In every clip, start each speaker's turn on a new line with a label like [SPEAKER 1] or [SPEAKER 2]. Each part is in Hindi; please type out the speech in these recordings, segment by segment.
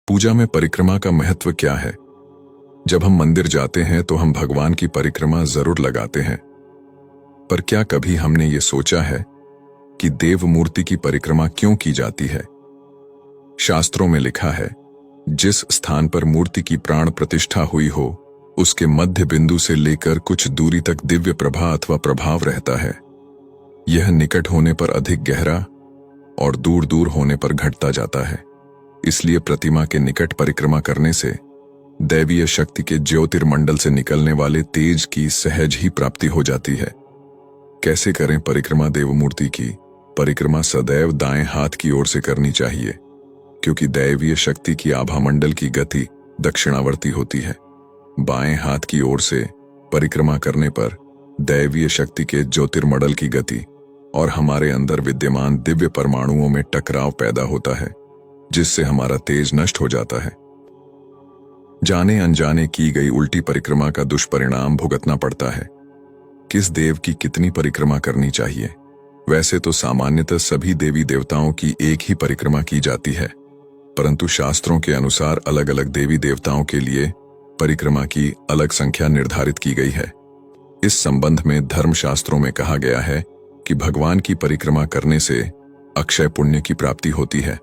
[SPEAKER 1] पूजा में परिक्रमा का महत्व क्या है? जब हम मंदिर जाते हैं तो हम भगवान की परिक्रमा जरूर लगाते हैं, पर क्या कभी हमने ये सोचा है कि देव मूर्ति की परिक्रमा क्यों की जाती है? शास्त्रों में लिखा है, जिस स्थान पर मूर्ति की प्राण प्रतिष्ठा हुई हो, उसके मध्य बिंदु से लेकर कुछ दूरी तक दिव्य प्रभा अथवा प्रभाव रहता है। यह निकट होने पर अधिक गहरा और दूर दूर होने पर घटता जाता है। इसलिए प्रतिमा के निकट परिक्रमा करने से दैवीय शक्ति के ज्योतिर्मंडल से निकलने वाले तेज की सहज ही प्राप्ति हो जाती है। कैसे करें परिक्रमा देव मूर्ति की? परिक्रमा सदैव दाएं हाथ की ओर से करनी चाहिए, क्योंकि दैवीय शक्ति की आभामंडल की गति दक्षिणावर्ती होती है। बाएं हाथ की ओर से परिक्रमा करने पर दैवीय शक्ति के ज्योतिर्मंडल की गति और हमारे अंदर विद्यमान दिव्य परमाणुओं में टकराव पैदा होता है, जिससे हमारा तेज नष्ट हो जाता है। जाने अनजाने की गई उल्टी परिक्रमा का दुष्परिणाम भुगतना पड़ता है। किस देव की कितनी परिक्रमा करनी चाहिए? वैसे तो सामान्यतः सभी देवी देवताओं की एक ही परिक्रमा की जाती है, परंतु शास्त्रों के अनुसार अलग अलग देवी देवताओं के लिए परिक्रमा की अलग संख्या निर्धारित की गई है। इस संबंध में धर्मशास्त्रों में कहा गया है कि भगवान की परिक्रमा करने से अक्षय पुण्य की प्राप्ति होती है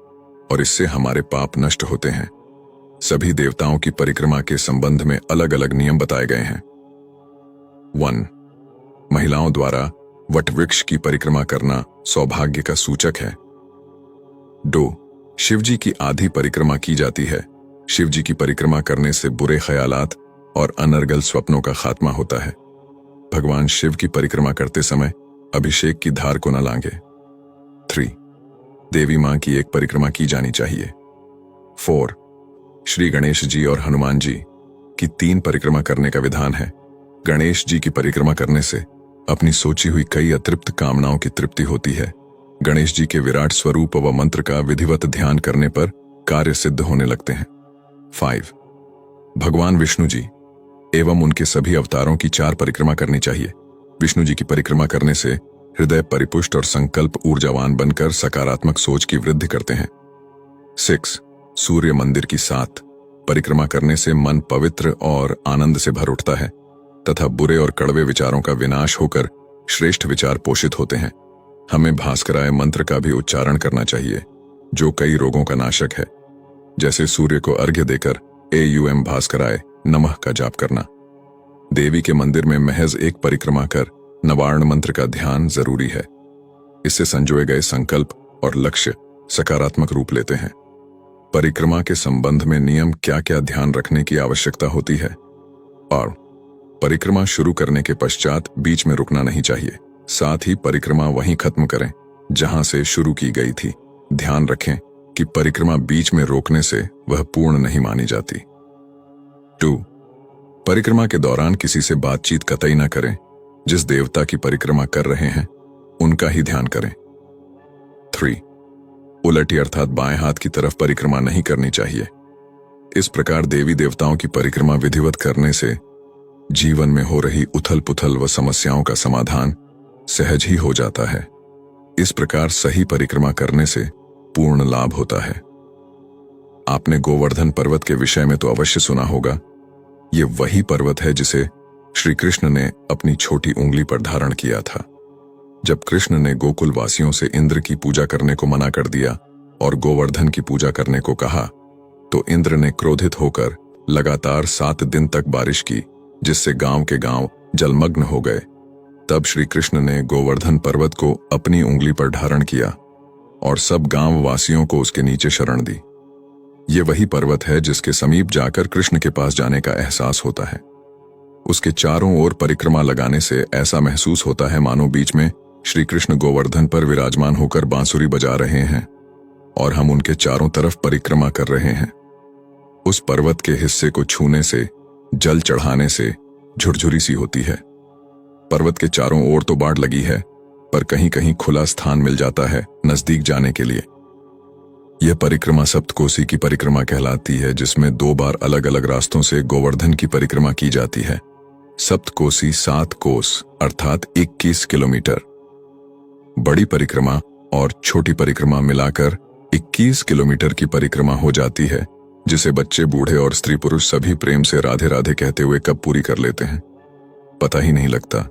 [SPEAKER 1] और इससे हमारे पाप नष्ट होते हैं। सभी देवताओं की परिक्रमा के संबंध में अलग अलग नियम बताए गए हैं। 1. महिलाओं द्वारा वटवृक्ष की परिक्रमा करना सौभाग्य का सूचक है। 2. शिवजी की आधी परिक्रमा की जाती है। शिवजी की परिक्रमा करने से बुरे ख्यालात और अनर्गल स्वप्नों का खात्मा होता है। भगवान शिव की परिक्रमा करते समय अभिषेक की धार को न लांगे। 3. देवी मां की एक परिक्रमा की जानी चाहिए। 4. श्री गणेश जी और हनुमान जी की 3 परिक्रमा करने का विधान है। गणेश जी की परिक्रमा करने से अपनी सोची हुई कई अतृप्त कामनाओं की तृप्ति होती है। गणेश जी के विराट स्वरूप व मंत्र का विधिवत ध्यान करने पर कार्य सिद्ध होने लगते हैं। 5. भगवान विष्णु जी एवं उनके सभी अवतारों की 4 परिक्रमा करनी चाहिए। विष्णु जी की परिक्रमा करने से हृदय परिपुष्ट और संकल्प ऊर्जावान बनकर सकारात्मक सोच की वृद्धि करते हैं। 6. सूर्य मंदिर की 7 परिक्रमा करने से मन पवित्र और आनंद से भर उठता है तथा बुरे और कड़वे विचारों का विनाश होकर श्रेष्ठ विचार पोषित होते हैं। हमें भास्कराय मंत्र का भी उच्चारण करना चाहिए, जो कई रोगों का नाशक है। जैसे सूर्य को अर्घ्य देकर एयुएम भास्कराय नमः का जाप करना। देवी के मंदिर में महज एक परिक्रमा कर नवार्ण मंत्र का ध्यान जरूरी है। इससे संजोए गए संकल्प और लक्ष्य सकारात्मक रूप लेते हैं। परिक्रमा के संबंध में नियम क्या क्या ध्यान रखने की आवश्यकता होती है? और परिक्रमा शुरू करने के पश्चात बीच में रुकना नहीं चाहिए। साथ ही परिक्रमा वहीं खत्म करें जहां से शुरू की गई थी। ध्यान रखें कि परिक्रमा बीच में रोकने से वह पूर्ण नहीं मानी जाती। 2. परिक्रमा के दौरान किसी से बातचीत कतई न करें। जिस देवता की परिक्रमा कर रहे हैं उनका ही ध्यान करें। 3. उलटी अर्थात बाएं हाथ की तरफ परिक्रमा नहीं करनी चाहिए। इस प्रकार देवी देवताओं की परिक्रमा विधिवत करने से जीवन में हो रही उथल पुथल व समस्याओं का समाधान सहज ही हो जाता है। इस प्रकार सही परिक्रमा करने से पूर्ण लाभ होता है। आपने गोवर्धन पर्वत के विषय में तो अवश्य सुना होगा। ये वही पर्वत है जिसे श्री कृष्ण ने अपनी छोटी उंगली पर धारण किया था। जब कृष्ण ने गोकुल वासियों से इंद्र की पूजा करने को मना कर दिया और गोवर्धन की पूजा करने को कहा, तो इंद्र ने क्रोधित होकर लगातार 7 दिन तक बारिश की, जिससे गांव के गांव जलमग्न हो गए। तब श्री कृष्ण ने गोवर्धन पर्वत को अपनी उंगली पर धारण किया और सब गांव वासियों को उसके नीचे शरण दी। ये वही पर्वत है जिसके समीप जाकर कृष्ण के पास जाने का एहसास होता है। उसके चारों ओर परिक्रमा लगाने से ऐसा महसूस होता है मानो बीच में श्री कृष्ण गोवर्धन पर विराजमान होकर बांसुरी बजा रहे हैं और हम उनके चारों तरफ परिक्रमा कर रहे हैं। उस पर्वत के हिस्से को छूने से, जल चढ़ाने से झुरझुरी सी होती है। पर्वत के चारों ओर तो बाड़ लगी है, पर कहीं कहीं खुला स्थान मिल जाता है नजदीक जाने के लिए। यह परिक्रमा सप्तकोसी की परिक्रमा कहलाती है, जिसमें 2 बार अलग अलग रास्तों से गोवर्धन की परिक्रमा की जाती है। सप्तकोसी 7 कोस अर्थात 21 किलोमीटर। बड़ी परिक्रमा और छोटी परिक्रमा मिलाकर 21 किलोमीटर की परिक्रमा हो जाती है, जिसे बच्चे, बूढ़े और स्त्री पुरुष सभी प्रेम से राधे राधे कहते हुए कब पूरी कर लेते हैं पता ही नहीं लगता।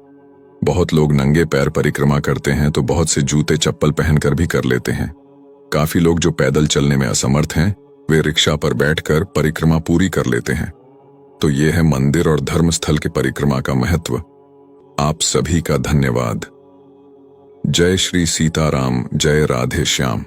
[SPEAKER 1] बहुत लोग नंगे पैर परिक्रमा करते हैं तो बहुत से जूते चप्पल पहनकर भी कर लेते हैं। काफी लोग जो पैदल चलने में असमर्थ हैं वे रिक्शा पर बैठकर परिक्रमा पूरी कर लेते हैं। तो ये है मंदिर और धर्मस्थल के परिक्रमा का महत्व। आप सभी का धन्यवाद। जय श्री सीताराम, जय राधे श्याम।